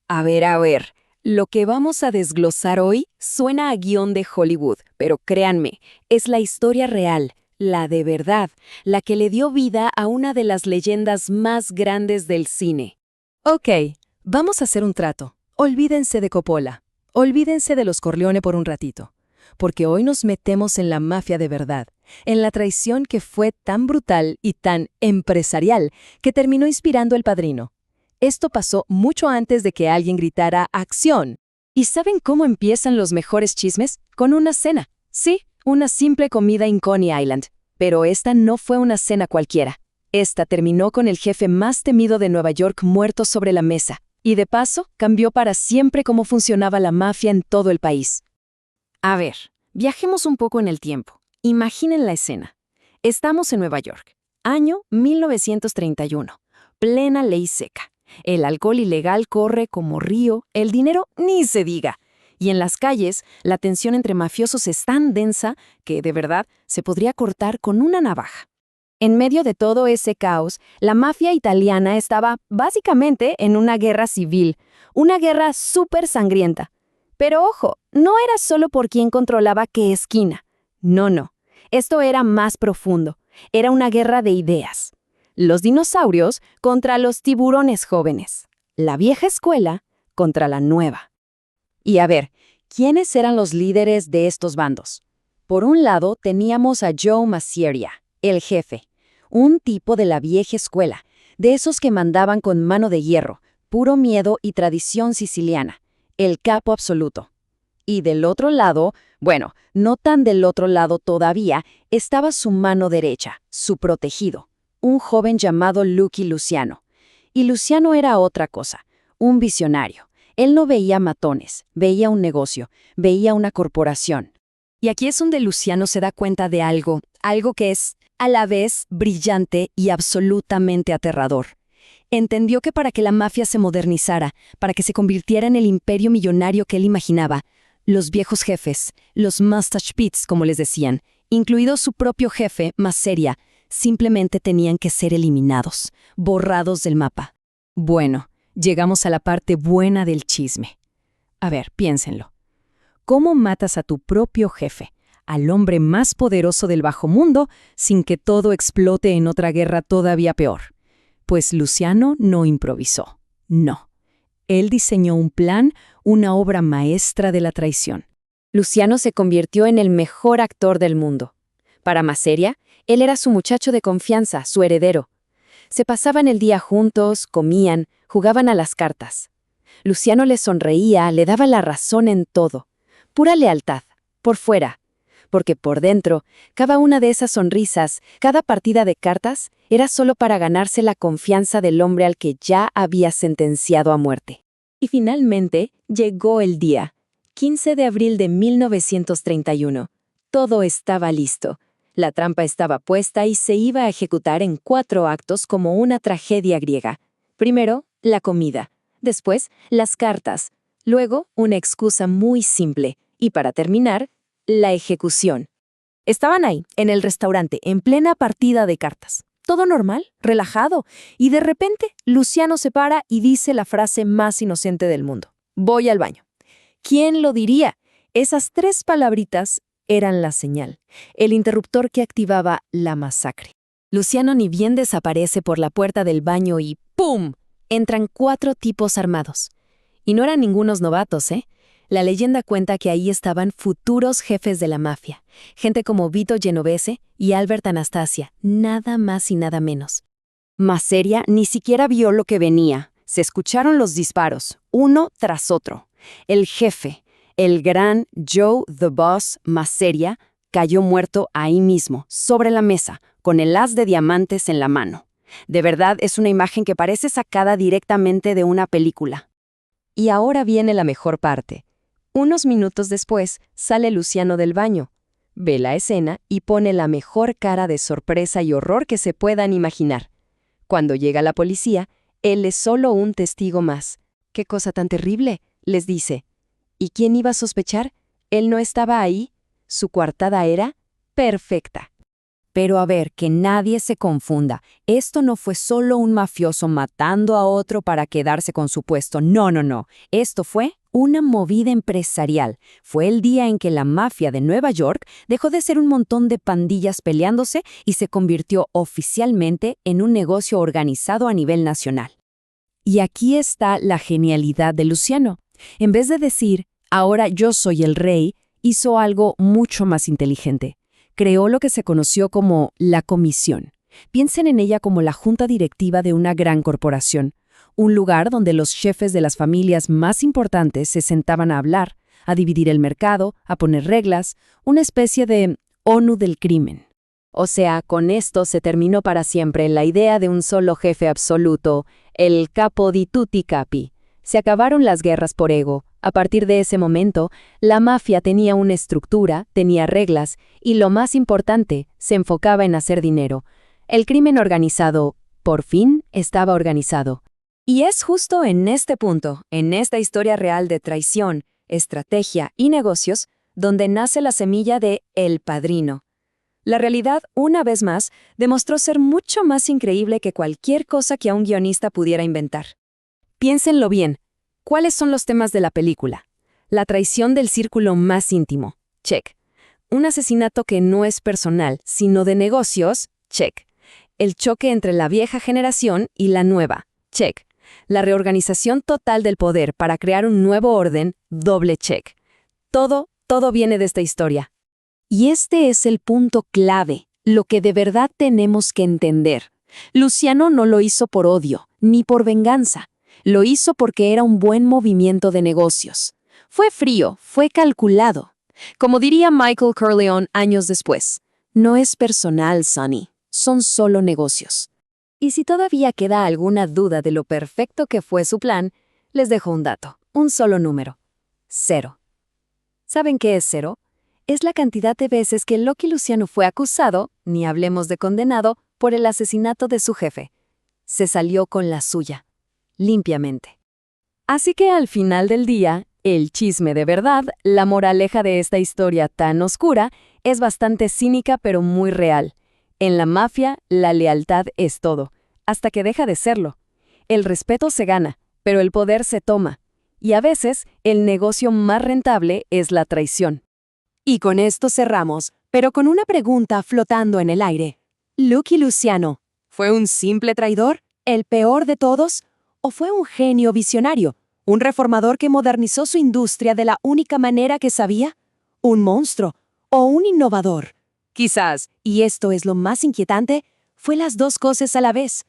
A ver, lo que vamos a desglosar hoy suena a guión de Hollywood, pero créanme, es la historia real, la de verdad, la que le dio vida a una de las leyendas más grandes del cine. Ok, vamos a hacer un trato. Olvídense de Coppola. Olvídense de los Corleone por un ratito. Porque hoy nos metemos en la mafia de verdad, en la traición que fue tan brutal y tan empresarial que terminó inspirando El Padrino. Esto pasó mucho antes de que alguien gritara ¡acción! ¿Y saben cómo empiezan los mejores chismes? Con una cena. Sí, una simple comida en Coney Island. Pero esta no fue una cena cualquiera. Esta terminó con el jefe más temido de Nueva York muerto sobre la mesa. Y de paso, cambió para siempre cómo funcionaba la mafia en todo el país. A ver, viajemos un poco en el tiempo. Imaginen la escena. Estamos en Nueva York, año 1931, plena ley seca. El alcohol ilegal corre como río, el dinero ni se diga. Y en las calles, la tensión entre mafiosos es tan densa que, de verdad, se podría cortar con una navaja. En medio de todo ese caos, la mafia italiana estaba básicamente en una guerra civil, una guerra súper sangrienta. Pero ojo, no era solo por quién controlaba qué esquina. No. Esto era más profundo. Era una guerra de ideas. Los dinosaurios contra los tiburones jóvenes. La vieja escuela contra la nueva. Y a ver, ¿quiénes eran los líderes de estos bandos? Por un lado teníamos a Joe Masseria, el jefe, un tipo de la vieja escuela, de esos que mandaban con mano de hierro, puro miedo y tradición siciliana, el capo absoluto. Y del otro lado, bueno, no tan del otro lado todavía, estaba su mano derecha, su protegido, un joven llamado Lucky Luciano. Y Luciano era otra cosa, un visionario. Él no veía matones, veía un negocio, veía una corporación. Y aquí es donde Luciano se da cuenta de algo que es, a la vez, brillante y absolutamente aterrador. Entendió que para que la mafia se modernizara, para que se convirtiera en el imperio millonario que él imaginaba, los viejos jefes, los mustache pits, como les decían, incluido su propio jefe, Masseria, simplemente tenían que ser eliminados, borrados del mapa. Bueno, llegamos a la parte buena del chisme. A ver, piénsenlo. ¿Cómo matas a tu propio jefe, al hombre más poderoso del bajo mundo, sin que todo explote en otra guerra todavía peor? Pues Luciano no improvisó. No. Él diseñó un plan, una obra maestra de la traición. Luciano se convirtió en el mejor actor del mundo. Para Masseria, él era su muchacho de confianza, su heredero. Se pasaban el día juntos, comían, jugaban a las cartas. Luciano le sonreía, le daba la razón en todo. Pura lealtad, por fuera. Porque por dentro, cada una de esas sonrisas, cada partida de cartas, era solo para ganarse la confianza del hombre al que ya había sentenciado a muerte. Y finalmente llegó el día, 15 de abril de 1931. Todo estaba listo. La trampa estaba puesta y se iba a ejecutar en 4 actos como una tragedia griega. Primero, la comida. Después, las cartas. Luego, una excusa muy simple. Y para terminar, la ejecución. Estaban ahí, en el restaurante, en plena partida de cartas. Todo normal, relajado. Y de repente, Luciano se para y dice la frase más inocente del mundo. Voy al baño. ¿Quién lo diría? Esas 3 palabritas eran la señal, el interruptor que activaba la masacre. Luciano ni bien desaparece por la puerta del baño y ¡pum! Entran 4 tipos armados. Y no eran ningunos novatos, ¿eh? La leyenda cuenta que ahí estaban futuros jefes de la mafia, gente como Vito Genovese y Albert Anastasia, nada más y nada menos. Masseria ni siquiera vio lo que venía. Se escucharon los disparos, uno tras otro. El jefe, el gran Joe the Boss Masseria, cayó muerto ahí mismo, sobre la mesa, con el haz de diamantes en la mano. De verdad es una imagen que parece sacada directamente de una película. Y ahora viene la mejor parte. Unos minutos después, sale Luciano del baño. Ve la escena y pone la mejor cara de sorpresa y horror que se puedan imaginar. Cuando llega la policía, él es solo un testigo más. «¿Qué cosa tan terrible?», les dice. ¿Y quién iba a sospechar? Él no estaba ahí. Su coartada era perfecta. Pero a ver, que nadie se confunda. Esto no fue solo un mafioso matando a otro para quedarse con su puesto. No, no, no. Esto fue una movida empresarial. Fue el día en que la mafia de Nueva York dejó de ser un montón de pandillas peleándose y se convirtió oficialmente en un negocio organizado a nivel nacional. Y aquí está la genialidad de Luciano. En vez de decir, ahora yo soy el rey, hizo algo mucho más inteligente. Creó lo que se conoció como la comisión. Piensen en ella como la junta directiva de una gran corporación, un lugar donde los jefes de las familias más importantes se sentaban a hablar, a dividir el mercado, a poner reglas, una especie de ONU del crimen. O sea, con esto se terminó para siempre la idea de un solo jefe absoluto, el capo di tutti capi. Se acabaron las guerras por ego. A partir de ese momento, la mafia tenía una estructura, tenía reglas y, lo más importante, se enfocaba en hacer dinero. El crimen organizado, por fin, estaba organizado. Y es justo en este punto, en esta historia real de traición, estrategia y negocios, donde nace la semilla de El Padrino. La realidad, una vez más, demostró ser mucho más increíble que cualquier cosa que un guionista pudiera inventar. Piénsenlo bien. ¿Cuáles son los temas de la película? La traición del círculo más íntimo. Check. Un asesinato que no es personal, sino de negocios. Check. El choque entre la vieja generación y la nueva. Check. La reorganización total del poder para crear un nuevo orden. Doble check. Todo viene de esta historia. Y este es el punto clave, lo que de verdad tenemos que entender. Luciano no lo hizo por odio, ni por venganza. Lo hizo porque era un buen movimiento de negocios. Fue frío, fue calculado. Como diría Michael Corleone años después, no es personal, Sonny, son solo negocios. Y si todavía queda alguna duda de lo perfecto que fue su plan, les dejo un dato, un solo número: 0. ¿Saben qué es 0? Es la cantidad de veces que Lucky Luciano fue acusado, ni hablemos de condenado, por el asesinato de su jefe. Se salió con la suya. Limpiamente. Así que al final del día, el chisme de verdad, la moraleja de esta historia tan oscura, es bastante cínica pero muy real. En la mafia, la lealtad es todo, hasta que deja de serlo. El respeto se gana, pero el poder se toma. Y a veces, el negocio más rentable es la traición. Y con esto cerramos, pero con una pregunta flotando en el aire. ¿Lucky Luciano fue un simple traidor? ¿El peor de todos? ¿O fue un genio visionario? ¿Un reformador que modernizó su industria de la única manera que sabía? ¿Un monstruo? ¿O un innovador? Quizás, y esto es lo más inquietante, fue las dos cosas a la vez.